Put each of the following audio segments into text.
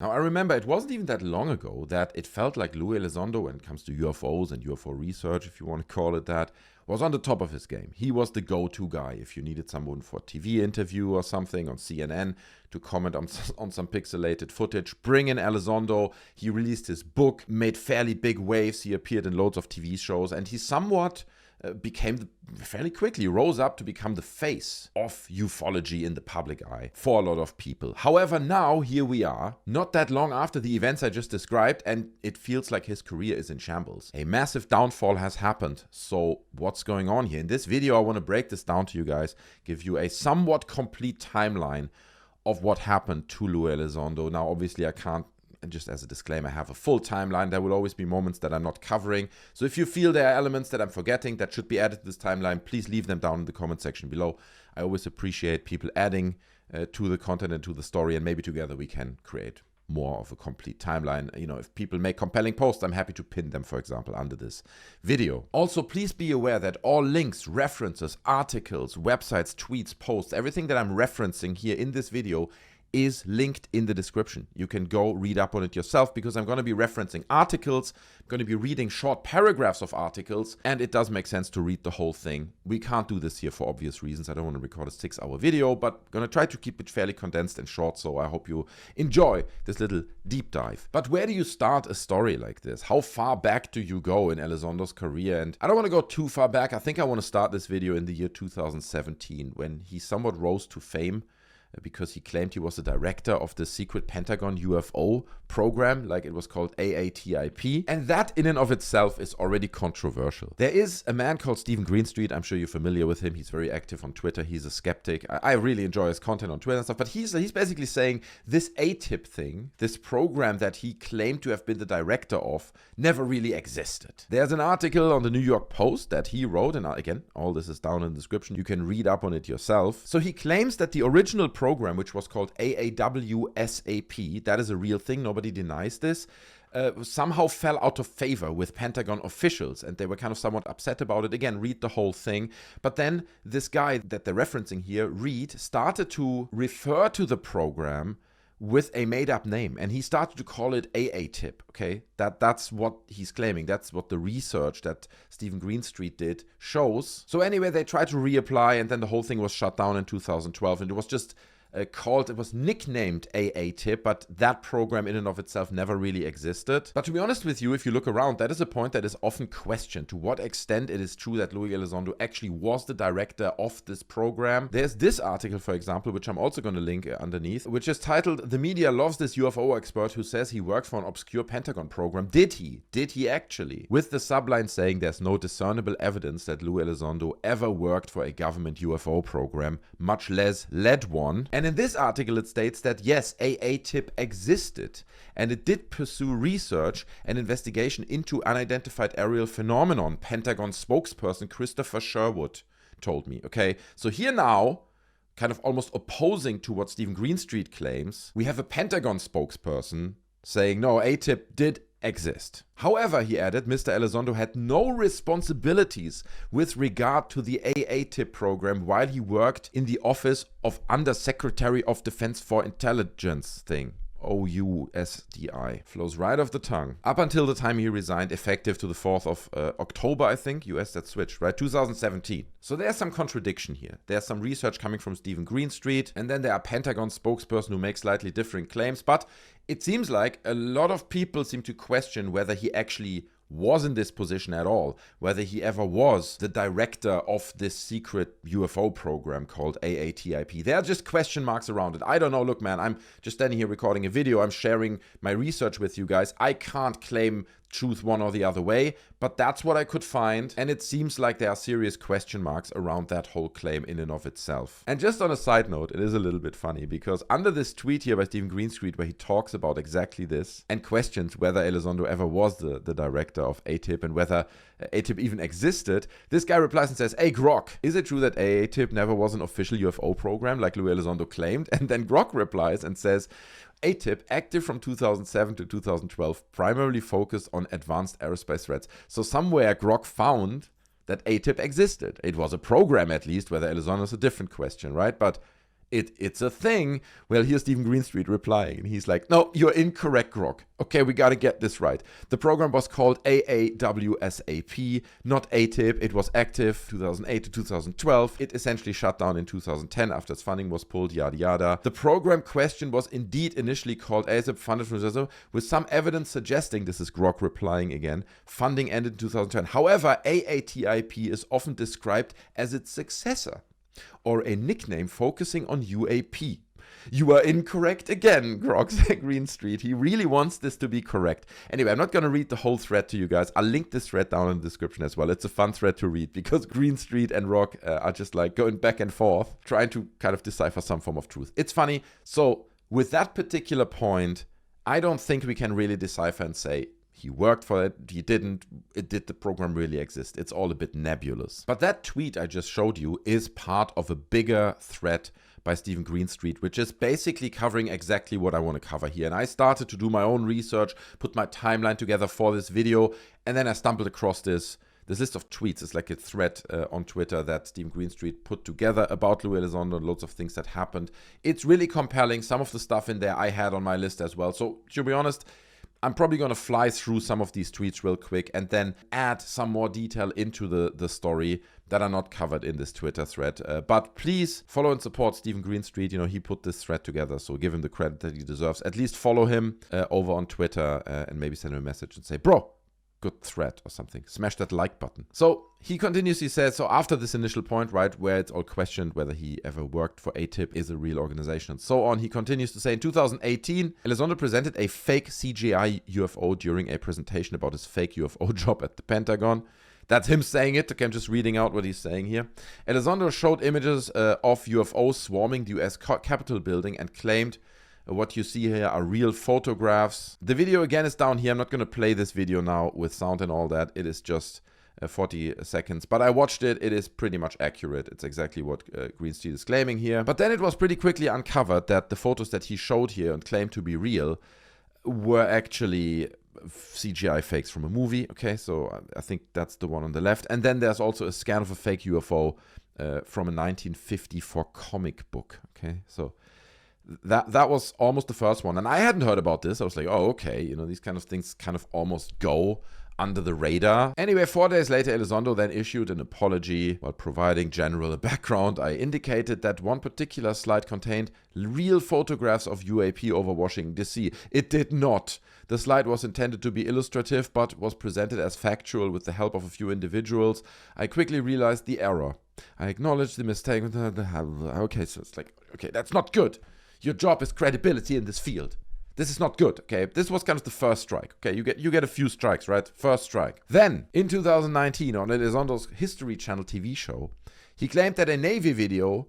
Now, I remember it wasn't even that long ago that it felt like Louis Elizondo, when it comes to UFOs and UFO research, if you want to call it that, was on the top of his game. He was the go-to guy if you needed someone for a TV interview or something on CNN to comment on some pixelated footage. Bring in Elizondo. He released his book, made fairly big waves. He appeared in loads of TV shows, and he somewhat fairly quickly rose up to become the face of ufology in the public eye for a lot of people. However, now here we are, not that long after the events I just described, and it feels like his career is in shambles. A massive downfall has happened. So what's going on here? In this video, I want to break this down to you guys, give you a somewhat complete timeline of what happened to Louis Elizondo. Now, obviously, I can't, and just as a disclaimer, I have a full timeline. There will always be moments that I'm not covering. So if you feel there are elements that I'm forgetting that should be added to this timeline, please leave them down in the comment section below. I always appreciate people adding to the content and to the story, and maybe together we can create more of a complete timeline. You know, if people make compelling posts, I'm happy to pin them, for example, under this video. Also, please be aware that all links, references, articles, websites, tweets, posts, everything that I'm referencing here in this video is linked in the description. You can go read up on it yourself, because I'm going to be referencing articles, I'm going to be reading short paragraphs of articles, and it does make sense to read the whole thing. We can't do this here for obvious reasons. I don't want to record a 6-hour video, but I'm going to try to keep it fairly condensed and short, so I hope you enjoy this little deep dive. But where do you start a story like this? How far back do you go in Elizondo's career? And I don't want to go too far back. I think I want to start this video in the year 2017, when he somewhat rose to fame, because he claimed he was the director of the secret Pentagon UFO program, like it was called AATIP. And that in and of itself is already controversial. There is a man called Steven Greenstreet. I'm sure you're familiar with him. He's very active on Twitter. He's a skeptic. I really enjoy his content on Twitter and stuff. But he's basically saying this AATIP thing, this program that he claimed to have been the director of, never really existed. There's an article on the New York Post that he wrote, and again, all this is down in the description. You can read up on it yourself. So he claims that the original program, which was called AAWSAP, that is a real thing, nobody denies this, somehow fell out of favor with Pentagon officials, and they were kind of somewhat upset about it. Again, read the whole thing. But then this guy that they're referencing here, Reed, started to refer to the program with a made-up name, and he started to call it AATIP, okay? That's what he's claiming. That's what the research that Steven Greenstreet did shows. So anyway, they tried to reapply, and then the whole thing was shut down in 2012, and it was just it was nicknamed AATIP, but that program in and of itself never really existed. But to be honest with you, if you look around, that is a point that is often questioned, to what extent it is true that Louis Elizondo actually was the director of this program. There's this article, for example, which I'm also going to link underneath, which is titled, "The Media Loves This UFO Expert Who Says He Worked for an Obscure Pentagon Program. Did he? Did he actually?" With the subline saying there's no discernible evidence that Louis Elizondo ever worked for a government UFO program, much less led one. And in this article, it states that yes, AATIP existed, and it did pursue research and investigation into unidentified aerial phenomenon, Pentagon spokesperson Christopher Sherwood told me. Okay, so here now, kind of almost opposing to what Steven Greenstreet claims, we have a Pentagon spokesperson saying, no, AATIP did exist. However, he added, Mr. Elizondo had no responsibilities with regard to the AATIP program while he worked in the Office of Undersecretary of Defense for Intelligence thing. OUSDI. Flows right off the tongue. Up until the time he resigned, effective to the 4th of October, I think. US, that switched, right? 2017. So there's some contradiction here. There's some research coming from Steven Greenstreet, and then there are Pentagon spokesperson who make slightly different claims, but it seems like a lot of people seem to question whether he actually was in this position at all, whether he ever was the director of this secret UFO program called AATIP. There are just question marks around it. I don't know. Look, man, I'm just standing here recording a video. I'm sharing my research with you guys. I can't claim truth one or the other way, but that's what I could find, and it seems like there are serious question marks around that whole claim in and of itself. And just on a side note, it is a little bit funny, because under this tweet here by Steven Greenstreet, where he talks about exactly this and questions whether Elizondo ever was the director of AATIP and whether AATIP even existed, this guy replies and says, "Hey Grok, is it true that AATIP never was an official UFO program like Louis Elizondo claimed?" And then Grok replies and says, AATIP, active from 2007 to 2012, primarily focused on advanced aerospace threats. So somewhere Grok found that AATIP existed. It was a program, at least. Whether Elizondo is a different question, right? But It's a thing. Well, here's Steven Greenstreet replying, and he's like, no, you're incorrect, Grok. Okay, we got to get this right. The program was called AAWSAP, not ATIP. It was active 2008 to 2012. It essentially shut down in 2010 after its funding was pulled, yada yada. The program question was indeed initially called AATIP, funded from USO, with some evidence suggesting, this is Grok replying again, funding ended in 2010. However, AATIP is often described as its successor, or a nickname focusing on UAP. You are incorrect again, Grok, said Greenstreet. He really wants this to be correct. Anyway, I'm not going to read the whole thread to you guys. I'll link this thread down in the description as well. It's a fun thread to read because Greenstreet and Rock are just like going back and forth, trying to kind of decipher some form of truth. It's funny. So with that particular point, I don't think we can really decipher and say, he worked for it, he didn't, did the program really exist? It's all a bit nebulous. But that tweet I just showed you is part of a bigger thread by Steven Greenstreet, which is basically covering exactly what I want to cover here. And I started to do my own research, put my timeline together for this video, and then I stumbled across this list of tweets. It's like a thread on Twitter that Steven Greenstreet put together about Louis Elizondo and loads of things that happened. It's really compelling. Some of the stuff in there I had on my list as well. So to be honest, I'm probably going to fly through some of these tweets real quick and then add some more detail into the story that are not covered in this Twitter thread. But please follow and support Steven Greenstreet. You know, he put this thread together, so give him the credit that he deserves. At least follow him over on Twitter and maybe send him a message and say, bro, good thread or something. Smash that like button. So he continues, he says, so after this initial point, right, where it's all questioned whether he ever worked for AATIP, is a real organization, and so on, he continues to say, in 2018, Elizondo presented a fake CGI UFO during a presentation about his fake UFO job at the Pentagon. That's him saying it. Okay, I'm just reading out what he's saying here. Elizondo showed images of UFOs swarming the US Capitol building and claimed what you see here are real photographs. The video again is down here. I'm not going to play this video now with sound and all that. It is just 40 seconds. But I watched it. It is pretty much accurate. It's exactly what Greenstreet is claiming here. But then it was pretty quickly uncovered that the photos that he showed here and claimed to be real were actually CGI fakes from a movie. Okay, so I think that's the one on the left. And then there's also a scan of a fake UFO from a 1954 comic book. Okay, so that was almost the first one. And I hadn't heard about this. I was like, oh, okay. You know, these kind of things kind of almost go under the radar. Anyway, 4 days later, Elizondo then issued an apology while providing general background. I indicated that one particular slide contained real photographs of UAP over Washington, D.C. It did not. The slide was intended to be illustrative, but was presented as factual with the help of a few individuals. I quickly realized the error. I acknowledged the mistake. Okay, so it's like, okay, that's not good. Your job is credibility in this field. This is not good, okay? This was kind of the first strike, okay? You get a few strikes, right? First strike. Then, in 2019, on Elizondo's History Channel TV show, he claimed that a Navy video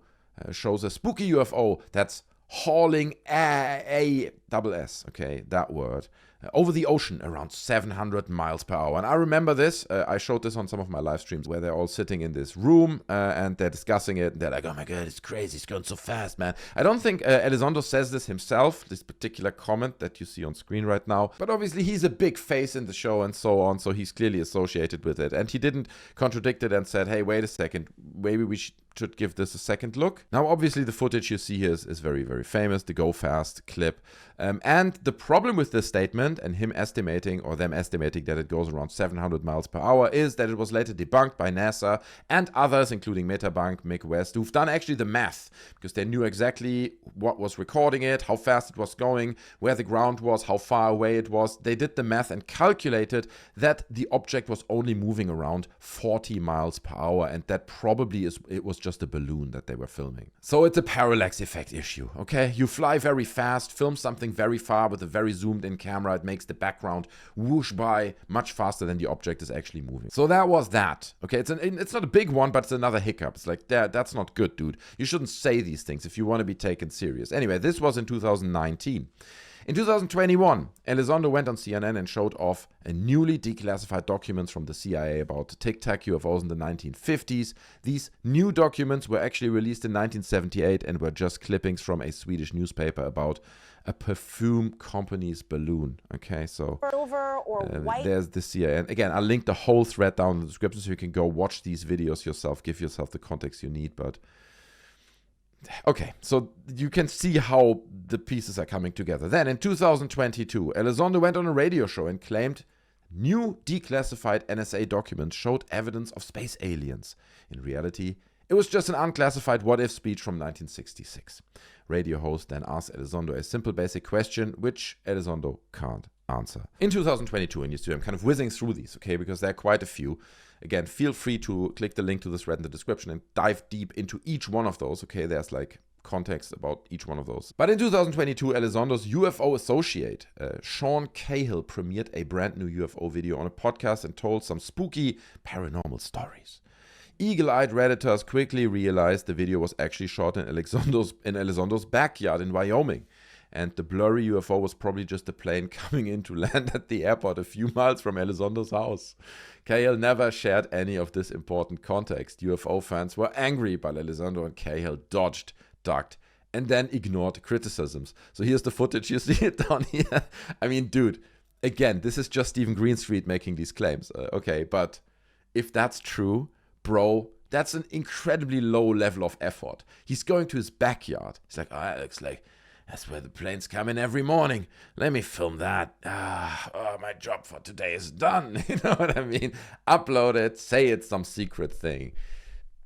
shows a spooky UFO that's hauling A-double-S, okay, that word, over the ocean around 700 miles per hour. And I remember this. I showed this on some of my live streams where they're all sitting in this room and they're discussing it. And they're like, oh my God, it's crazy. It's going so fast, man. I don't think Elizondo says this himself, this particular comment that you see on screen right now. But obviously he's a big face in the show and so on. So he's clearly associated with it. And he didn't contradict it and said, hey, wait a second. Maybe we should give this a second look. Now, obviously, the footage you see here is very, very famous, the Go Fast clip. And the problem with this statement and him estimating or them estimating that it goes around 700 miles per hour is that it was later debunked by NASA and others, including Metabank, Mick West, who've done actually the math because they knew exactly what was recording it, how fast it was going, where the ground was, how far away it was. They did the math and calculated that the object was only moving around 40 miles per hour, and that probably it was just a balloon that they were filming. So it's a parallax effect issue, okay? You fly very fast, film something very far with a very zoomed in camera, it makes the background whoosh by much faster than the object is actually moving. So that was that, okay? It's not a big one, but it's another hiccup. It's like, that's not good, dude. You shouldn't say these things if you want to be taken serious. Anyway, this was in 2019. In 2021, Elizondo went on CNN and showed off a newly declassified documents from the CIA about Tic Tac UFOs in the 1950s. These new documents were actually released in 1978 and were just clippings from a Swedish newspaper about a perfume company's balloon. Okay, so there's the CIA. And again, I'll link the whole thread down in the description so you can go watch these videos yourself, give yourself the context you need. But Okay, so you can see how the pieces are coming together. Then in 2022, Elizondo went on a radio show and claimed new declassified NSA documents showed evidence of space aliens. In reality, it was just an unclassified what-if speech from 1966. Radio host then asked Elizondo a simple basic question, which Elizondo can't answer. In 2022, and you see I'm kind of whizzing through these, okay, because there are quite a few. Again, feel free to click the link to this thread in the description and dive deep into each one of those, okay? There's like context about each one of those. But in 2022, Elizondo's UFO associate, Sean Cahill, premiered a brand new UFO video on a podcast and told some spooky paranormal stories. Eagle-eyed Redditors quickly realized the video was actually shot in Elizondo's backyard in Wyoming. And the blurry UFO was probably just a plane coming in to land at the airport a few miles from Elizondo's house. Cahill never shared any of this important context. UFO fans were angry, but Elizondo and Cahill dodged, ducked, and then ignored criticisms. So here's the footage, you see it down here. I mean, dude, again, this is just Stephen Greenstreet making these claims. Okay, but if that's true, bro, that's an incredibly low level of effort. He's going to his backyard. He's like, it looks like that's where the planes come in every morning. Let me film that. My job for today is done. You know what I mean? Upload it, say it's some secret thing.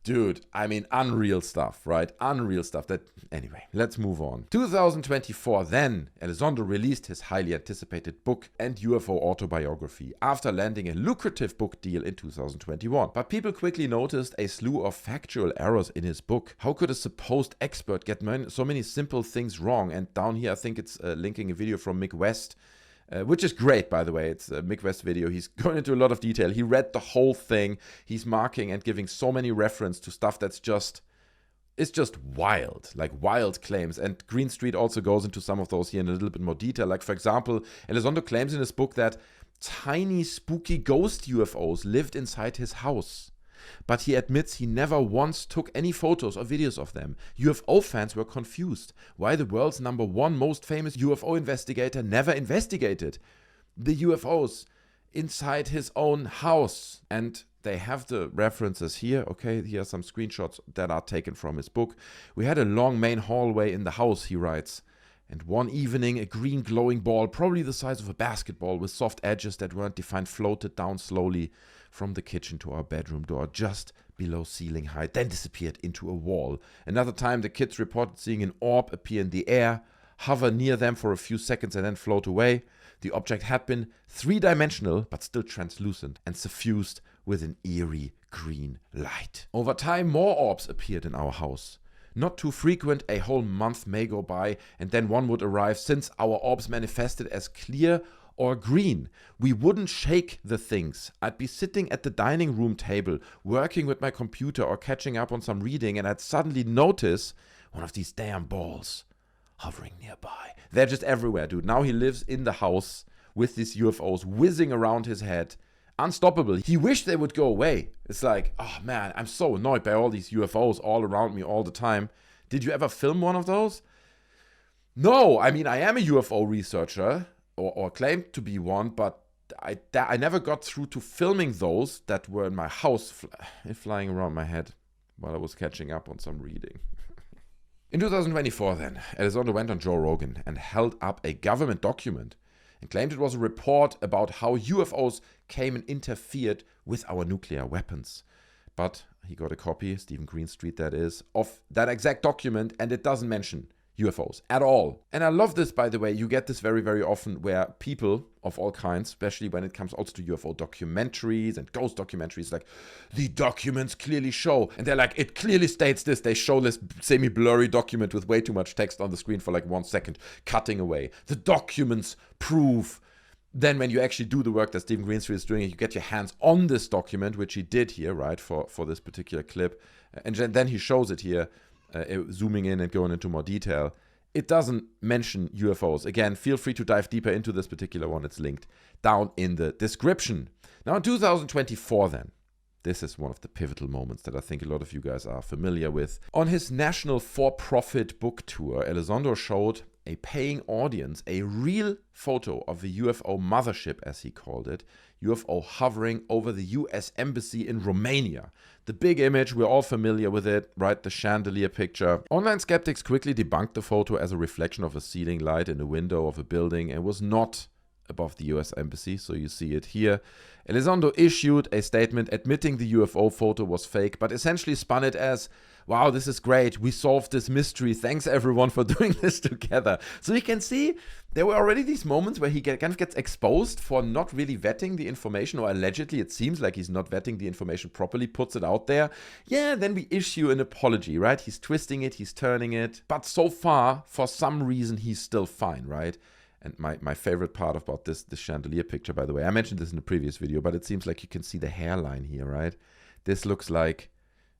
Dude, I mean, unreal stuff, right? Unreal stuff. Anyway, let's move on. 2024, then, Elizondo released his highly anticipated book and UFO autobiography after landing a lucrative book deal in 2021. But people quickly noticed a slew of factual errors in his book. How could a supposed expert get so many simple things wrong? And down here, I think it's linking a video from Mick West, which is great, by the way. It's a Mick West video. He's going into a lot of detail. He read the whole thing. He's marking and giving so many references to stuff that's it's just wild, like wild claims. And Greenstreet also goes into some of those here in a little bit more detail. Like, for example, Elizondo claims in his book that tiny, spooky ghost UFOs lived inside his house. But he admits he never once took any photos or videos of them. UFO fans were confused why the world's #1 most famous UFO investigator never investigated the UFOs inside his own house. And they have the references here. Okay, here are some screenshots that are taken from his book. We had a long main hallway in the house, he writes. And one evening, a green glowing ball, probably the size of a basketball with soft edges that weren't defined, floated down slowly from the kitchen to our bedroom door just below ceiling height, then disappeared into a wall. Another time, the kids reported seeing an orb appear in the air, hover near them for a few seconds and then float away. The object had been three-dimensional, but still translucent and suffused with an eerie green light. Over time, more orbs appeared in our house. Not too frequent, a whole month may go by, and then one would arrive. Since our orbs manifested as clear or green, we wouldn't shake the things. I'd be sitting at the dining room table, working with my computer or catching up on some reading, and I'd suddenly notice one of these damn balls hovering nearby. They're just everywhere, dude. Now he lives in the house with these UFOs whizzing around his head. Unstoppable. He wished they would go away. It's like, oh man, I'm so annoyed by all these UFOs all around me all the time. Did you ever film one of those? No, I mean, I am a UFO researcher, or claimed to be one, but I never got through to filming those that were in my house flying around my head while I was catching up on some reading. In 2024 then, Elizondo went on Joe Rogan and held up a government document and claimed it was a report about how UFOs came and interfered with our nuclear weapons. But he got a copy, Stephen Greenstreet that is, of that exact document, and it doesn't mention UFOs at all. And I love this, by the way. You get this very, very often where people of all kinds, especially when it comes also to UFO documentaries and ghost documentaries, like, the documents clearly show. And they're like, it clearly states this. They show this semi-blurry document with way too much text on the screen for like 1 second, cutting away. The documents prove. Then when you actually do the work that Stephen Greenstreet is doing, you get your hands on this document, which he did here, right, for this particular clip. And then he shows it here, zooming in and going into more detail. It doesn't mention UFOs. Again, feel free to dive deeper into this particular one. It's linked down in the description. Now, in 2024 then, this is one of the pivotal moments that I think a lot of you guys are familiar with. On his national for-profit book tour, Elizondo showed a paying audience a real photo of the UFO mothership, as he called it, UFO hovering over the US embassy in Romania. The big image, we're all familiar with it, right? The chandelier picture. Online skeptics quickly debunked the photo as a reflection of a ceiling light in a window of a building and was not above the US embassy, so you see it here. Elizondo issued a statement admitting the UFO photo was fake, but essentially spun it as, wow, this is great, we solved this mystery, thanks everyone for doing this together. So you can see there were already these moments where he kind of gets exposed for not really vetting the information, or allegedly it seems like he's not vetting the information properly, puts it out there. Yeah, then we issue an apology, right? He's twisting it, he's turning it, but so far, for some reason, he's still fine, right? And my favorite part about this chandelier picture, by the way, I mentioned this in the previous video, but it seems like you can see the hairline here, right? This looks like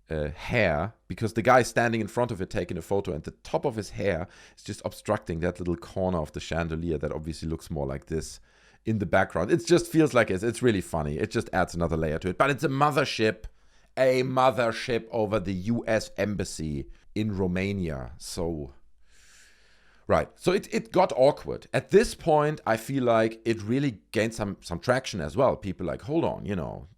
hair, because the guy standing in front of it taking a photo, and the top of his hair is just obstructing that little corner of the chandelier that obviously looks more like this in the background. It just feels like it's really funny. It just adds another layer to it. But it's a mothership over the US embassy in Romania. So... right, so it got awkward. At this point, I feel like it really gained some traction as well. People like, hold on,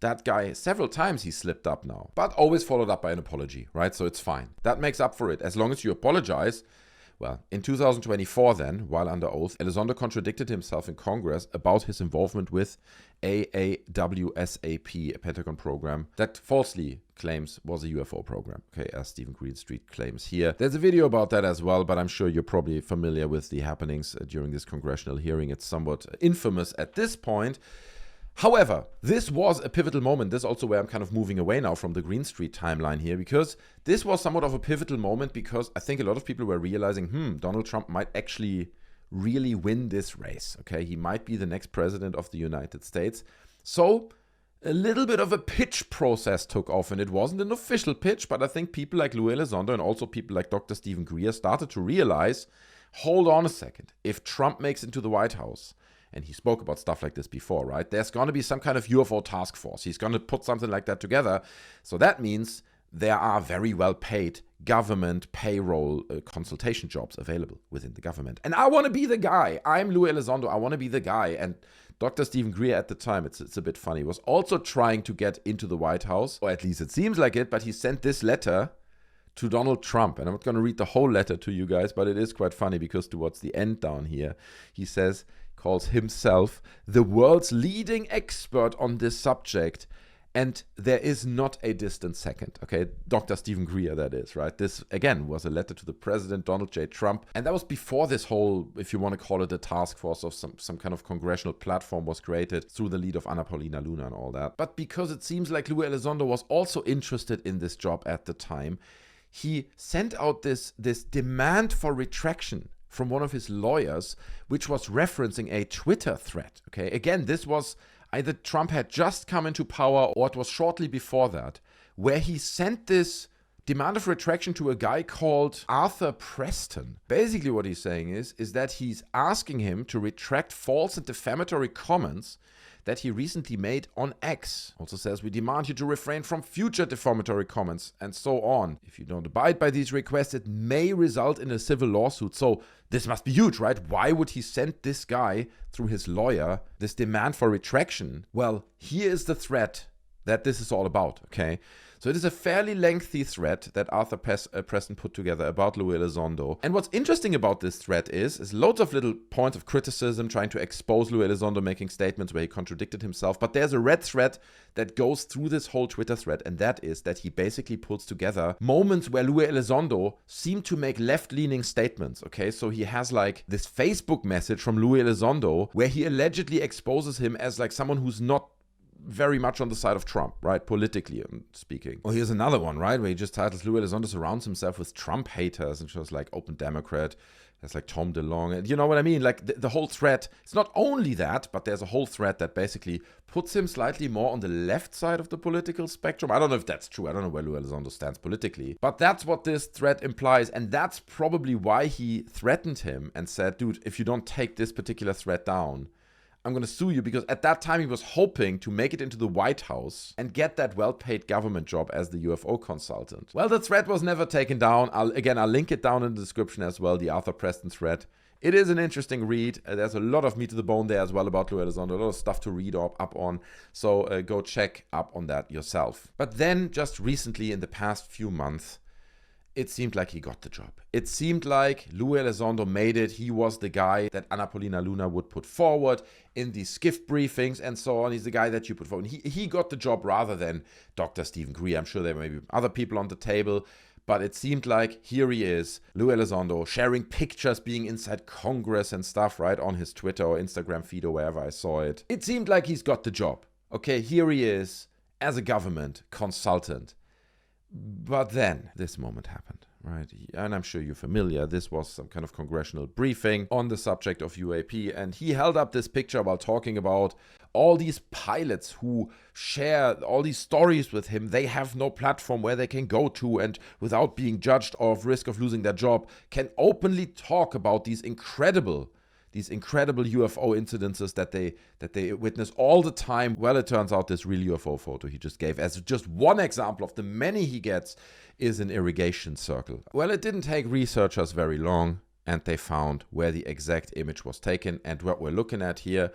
that guy, several times he slipped up now. But always followed up by an apology, right? So it's fine. That makes up for it. As long as you apologize. Well, in 2024 then, while under oath, Elizondo contradicted himself in Congress about his involvement with AAWSAP, a Pentagon program that falsely claims was a UFO program, okay, as Stephen Greenstreet claims here. There's a video about that as well, but I'm sure you're probably familiar with the happenings during this congressional hearing. It's somewhat infamous at this point. However, this was a pivotal moment. This is also where I'm kind of moving away now from the Greenstreet timeline here, because this was somewhat of a pivotal moment, because I think a lot of people were realizing, Donald Trump might actually really win this race, okay? He might be the next president of the United States. So a little bit of a pitch process took off, and it wasn't an official pitch, but I think people like Louis Elizondo and also people like Dr. Steven Greer started to realize, hold on a second, if Trump makes it into the White House, and he spoke about stuff like this before, right? There's going to be some kind of UFO task force. He's going to put something like that together. So that means there are very well-paid government payroll consultation jobs available within the government. And I want to be the guy. I'm Louis Elizondo. I want to be the guy. And Dr. Steven Greer at the time, it's a bit funny, was also trying to get into the White House, or at least it seems like it, but he sent this letter to Donald Trump. And I'm not going to read the whole letter to you guys, but it is quite funny, because towards the end down here, he calls himself the world's leading expert on this subject, and there is not a distant second. Okay, Dr. Steven Greer, that is, right? This, again, was a letter to the president, Donald J. Trump, and that was before this whole, if you want to call it a task force of some kind of congressional platform was created through the lead of Anna Paulina Luna and all that. But because it seems like Louis Elizondo was also interested in this job at the time, he sent out this demand for retraction from one of his lawyers, which was referencing a Twitter thread. Okay, again, this was either Trump had just come into power or it was shortly before that, where he sent this demand of retraction to a guy called Arthur Preston. Basically what he's saying is that he's asking him to retract false and defamatory comments that he recently made on X. Also says, we demand you to refrain from future defamatory comments, and so on. If you don't abide by these requests, it may result in a civil lawsuit. So this must be huge, right? Why would he send this guy through his lawyer this demand for retraction? Well, here is the threat that this is all about, okay? So it is a fairly lengthy thread that Arthur Preston put together about Louis Elizondo. And what's interesting about this thread is loads of little points of criticism trying to expose Louis Elizondo making statements where he contradicted himself. But there's a red thread that goes through this whole Twitter thread, and that is that he basically puts together moments where Louis Elizondo seemed to make left-leaning statements, okay? So he has like this Facebook message from Louis Elizondo where he allegedly exposes him as like someone who's not very much on the side of Trump, right? Politically speaking. Oh, here's another one, right? Where he just titles Louis Elizondo surrounds himself with Trump haters and shows like Open Democrat. There's like Tom DeLonge. And you know what I mean? Like the whole thread, it's not only that, but there's a whole thread that basically puts him slightly more on the left side of the political spectrum. I don't know if that's true. I don't know where Louis Elizondo stands politically. But that's what this thread implies. And that's probably why he threatened him and said, dude, if you don't take this particular thread down, I'm going to sue you, because at that time he was hoping to make it into the White House and get that well-paid government job as the UFO consultant. Well, the thread was never taken down. I'll link it down in the description as well, the Arthur Preston thread. It is an interesting read. There's a lot of meat to the bone there as well about Lou Elizondo, a lot of stuff to read up on. So go check up on that yourself. But then just recently in the past few months, it seemed like he got the job. It seemed like Lou Elizondo made it. He was the guy that Anna Paulina Luna would put forward in these skiff briefings and so on. He's the guy that you put forward. He got the job rather than Dr. Steven Greer. I'm sure there may be other people on the table, but it seemed like here he is, Lou Elizondo, sharing pictures being inside Congress and stuff, right, on his Twitter or Instagram feed or wherever I saw it. It seemed like he's got the job. Okay, here he is as a government consultant. But then this moment happened, right? And I'm sure you're familiar. This was some kind of congressional briefing on the subject of UAP. And he held up this picture while talking about all these pilots who share all these stories with him. They have no platform where they can go to and without being judged or of risk of losing their job can openly talk about these incredible UFO incidences that they witness all the time. Well, it turns out this real UFO photo he just gave as just one example of the many he gets is an irrigation circle. Well, it didn't take researchers very long, and they found where the exact image was taken and what we're looking at here.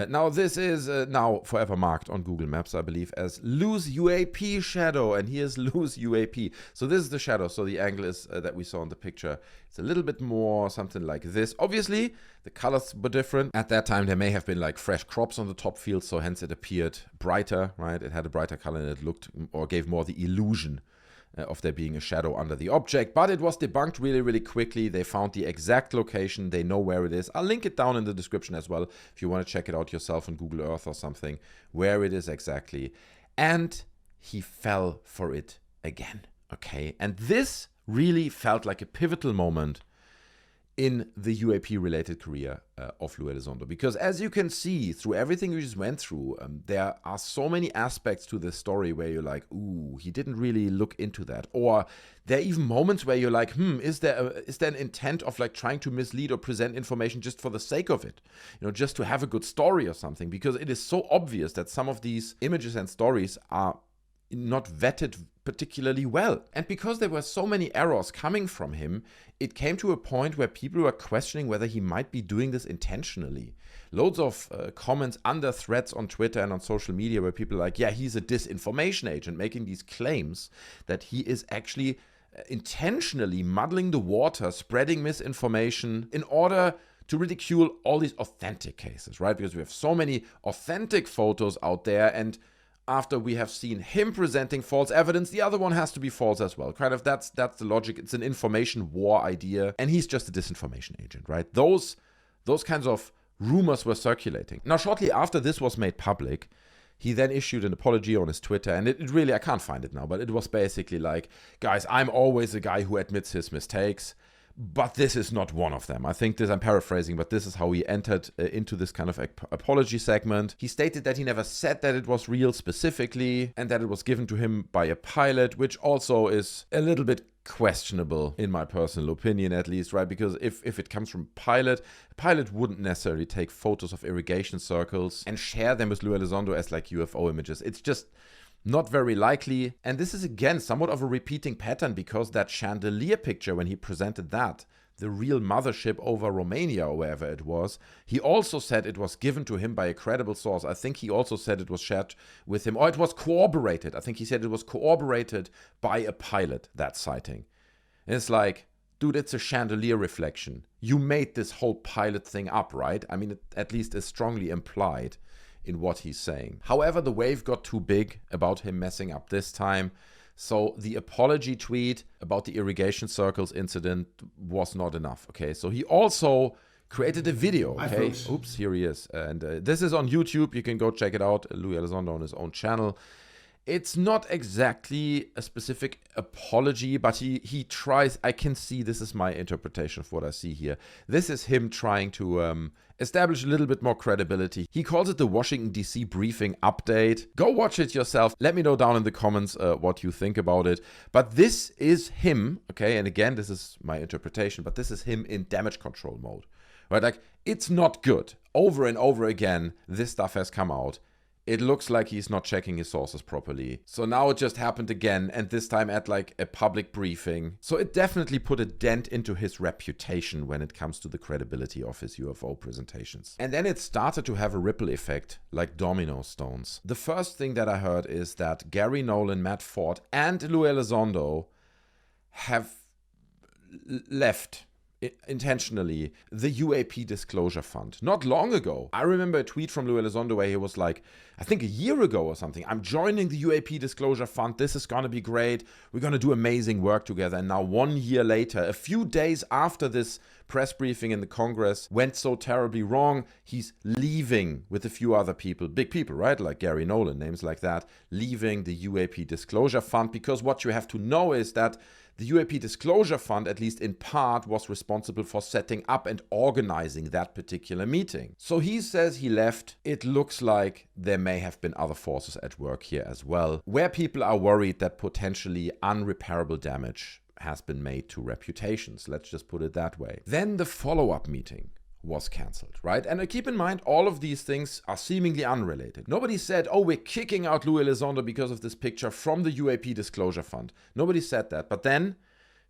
Now, this is now forever marked on Google Maps, I believe, as Lou's UAP shadow. And here's Lou's UAP. So this is the shadow. So the angle is that we saw in the picture. It's a little bit more something like this. Obviously, the colors were different. At that time, there may have been like fresh crops on the top field. So hence it appeared brighter, right? It had a brighter color and it looked or gave more the illusion of there being a shadow under the object, but it was debunked really, really quickly. They found the exact location. They know where it is. I'll link it down in the description as well if you want to check it out yourself on Google Earth or something, where it is exactly. And he fell for it again, okay? And this really felt like a pivotal moment in the UAP-related career of Lou Elizondo. Because as you can see, through everything we just went through, there are so many aspects to this story where you're like, ooh, he didn't really look into that. Or there are even moments where you're like, is there an intent of like trying to mislead or present information just for the sake of it? You know, just to have a good story or something. Because it is so obvious that some of these images and stories are not vetted particularly well. And because there were so many errors coming from him, it came to a point where people were questioning whether he might be doing this intentionally. Loads of comments under threads on Twitter and on social media where people are like, yeah, he's a disinformation agent, making these claims that he is actually intentionally muddling the water, spreading misinformation in order to ridicule all these authentic cases, right? Because we have so many authentic photos out there, and after we have seen him presenting false evidence, the other one has to be false as well. Kind of that's the logic. It's an information war idea, and he's just a disinformation agent, right? Those kinds of rumors were circulating. Now, shortly after this was made public, he then issued an apology on his Twitter, and it really, I can't find it now, but it was basically like, guys, I'm always a guy who admits his mistakes, but this is not one of them. I think I'm paraphrasing, but this is how he entered into this kind of apology segment. He stated that he never said that it was real specifically, and that it was given to him by a pilot, which also is a little bit questionable in my personal opinion, at least, right? Because if it comes from a pilot wouldn't necessarily take photos of irrigation circles and share them with Lou Elizondo as like UFO images. It's just not very likely. And this is again somewhat of a repeating pattern, because that chandelier picture, when he presented that, the real mothership over Romania or wherever it was, he also said it was given to him by a credible source. I think he also said it was shared with him, or it was corroborated. I think he said it was corroborated by a pilot, that sighting. And it's like, dude, it's a chandelier reflection. You made this whole pilot thing up, right? I mean, it at least is strongly implied in what he's saying. However, the wave got too big about him messing up this time, so the apology tweet about the irrigation circles incident was not enough, okay? So he also created a video, okay? Oops, here he is. And this is on YouTube. You can go check it out, Lou Elizondo on his own channel. It's not exactly a specific apology, but he tries. I can see, this is my interpretation of what I see here. This is him trying to establish a little bit more credibility. He calls it the Washington, D.C. briefing update. Go watch it yourself. Let me know down in the comments what you think about it. But this is him, okay? And again, this is my interpretation, but this is him in damage control mode, right? Like, it's not good. Over and over again, this stuff has come out. it looks like he's not checking his sources properly. So now it just happened again, and this time at like a public briefing. So it definitely put a dent into his reputation when it comes to the credibility of his UFO presentations. And then it started to have a ripple effect, like domino stones. The first thing that I heard is that Gary Nolan, Matt Ford, and Lou Elizondo have left intentionally the UAP disclosure fund. Not long ago, I remember a tweet from Lou Elizondo where he was like, I think a year ago or something, I'm joining the UAP disclosure fund. This is going to be great. We're going to do amazing work together. And now 1 year later, a few days after this press briefing in the Congress went so terribly wrong, he's leaving with a few other people, big people, right? Like Gary Nolan, names like that, leaving the UAP disclosure fund, because what you have to know is that the UAP Disclosure Fund, at least in part, was responsible for setting up and organizing that particular meeting. So he says he left. It looks like there may have been other forces at work here as well, where people are worried that potentially unrepairable damage has been made to reputations. Let's just put it that way. Then the follow-up meeting was cancelled, right? And keep in mind, all of these things are seemingly unrelated. Nobody said, oh, we're kicking out Lou Elizondo because of this picture from the UAP Disclosure Fund. Nobody said that. But then,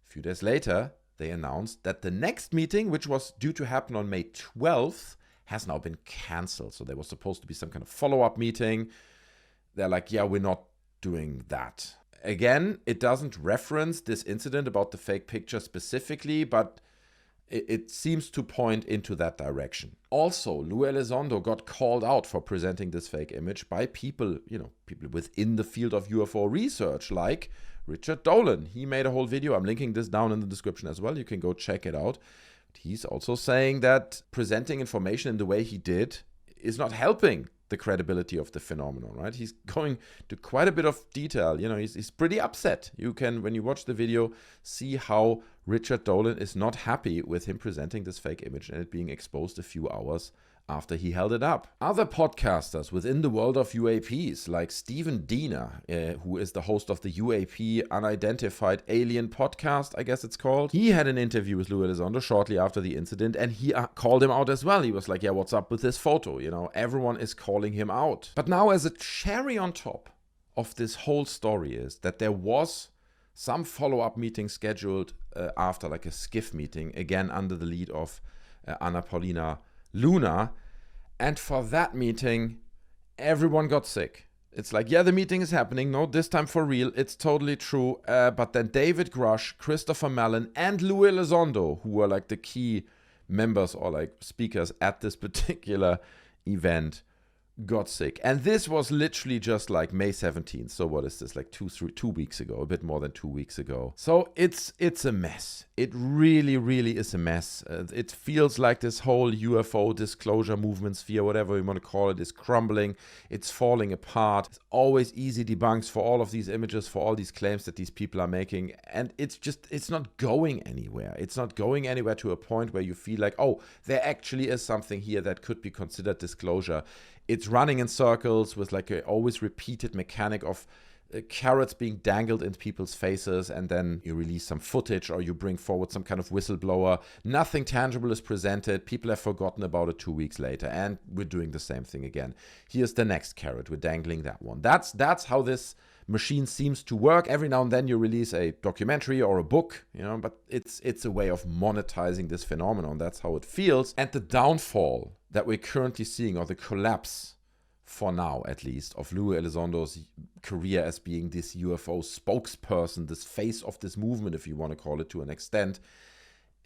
a few days later, they announced that the next meeting, which was due to happen on May 12th, has now been cancelled. So there was supposed to be some kind of follow-up meeting. They're like, yeah, we're not doing that. Again, it doesn't reference this incident about the fake picture specifically, but it seems to point into that direction. Also, Lou Elizondo got called out for presenting this fake image by people, people within the field of UFO research, like Richard Dolan. He made a whole video. I'm linking this down in the description as well. You can go check it out. He's also saying that presenting information in the way he did is not helping the credibility of the phenomenon, right? He's going to quite a bit of detail. He's pretty upset. You can, when you watch the video, see how Richard Dolan is not happy with him presenting this fake image and it being exposed a few hours after he held it up. Other podcasters within the world of UAPs, like Stephen Diener, who is the host of the UAP Unidentified Alien podcast, I guess it's called. He had an interview with Lou Elizondo shortly after the incident, and he called him out as well. He was like, yeah, what's up with this photo? Everyone is calling him out. But now, as a cherry on top of this whole story, is that there was some follow-up meeting scheduled after, like a skiff meeting, again under the lead of Anna Paulina Luna, and for that meeting everyone got sick. It's like, yeah, the meeting is happening, no, this time for real, it's totally true, but then David Grush, Christopher Mellon, and Lou Elizondo, who were like the key members or like speakers at this particular event, got sick. And this was literally just like May 17th. So what is this, like 2 weeks ago, a bit more than 2 weeks ago. So it's a mess. It really, really is a mess. It feels like this whole UFO disclosure movement sphere, whatever you want to call it, is crumbling. It's falling apart. It's always easy debunks for all of these images, for all these claims that these people are making. And it's not going anywhere. It's not going anywhere to a point where you feel like, oh, there actually is something here that could be considered disclosure. It's running in circles with like a always repeated mechanic of carrots being dangled into people's faces, and then you release some footage or you bring forward some kind of whistleblower. Nothing tangible is presented. People have forgotten about it 2 weeks later, and we're doing the same thing again. Here's the next carrot. We're dangling that one. That's how this machine seems to work. Every now and then you release a documentary or a book, but it's a way of monetizing this phenomenon. That's how it feels. And the downfall that we're currently seeing, or the collapse, for now at least, of Lou Elizondo's career as being this UFO spokesperson, this face of this movement, if you want to call it, to an extent,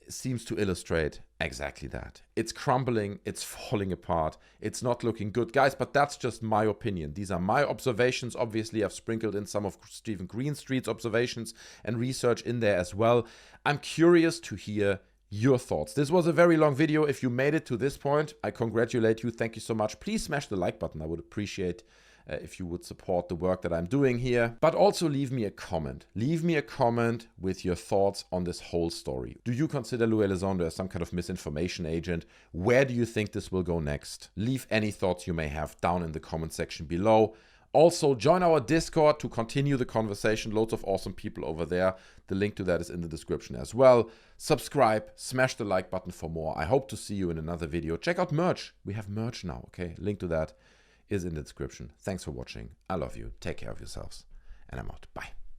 seems to illustrate exactly that. It's crumbling, it's falling apart, it's not looking good. Guys, but that's just my opinion. These are my observations. Obviously, I've sprinkled in some of Stephen Greenstreet's observations and research in there as well. I'm curious to hear your thoughts. This was a very long video. If you made it to this point, I congratulate you. Thank you so much. Please smash the like button. I would appreciate if you would support the work that I'm doing here. But also leave me a comment. Leave me a comment with your thoughts on this whole story. Do you consider Lou Elizondo as some kind of misinformation agent? Where do you think this will go next? Leave any thoughts you may have down in the comment section below. Also, join our Discord to continue the conversation. Loads of awesome people over there. The link to that is in the description as well. Subscribe, smash the like button for more. I hope to see you in another video. Check out merch. We have merch now, okay? Link to that is in the description. Thanks for watching. I love you. Take care of yourselves. And I'm out. Bye.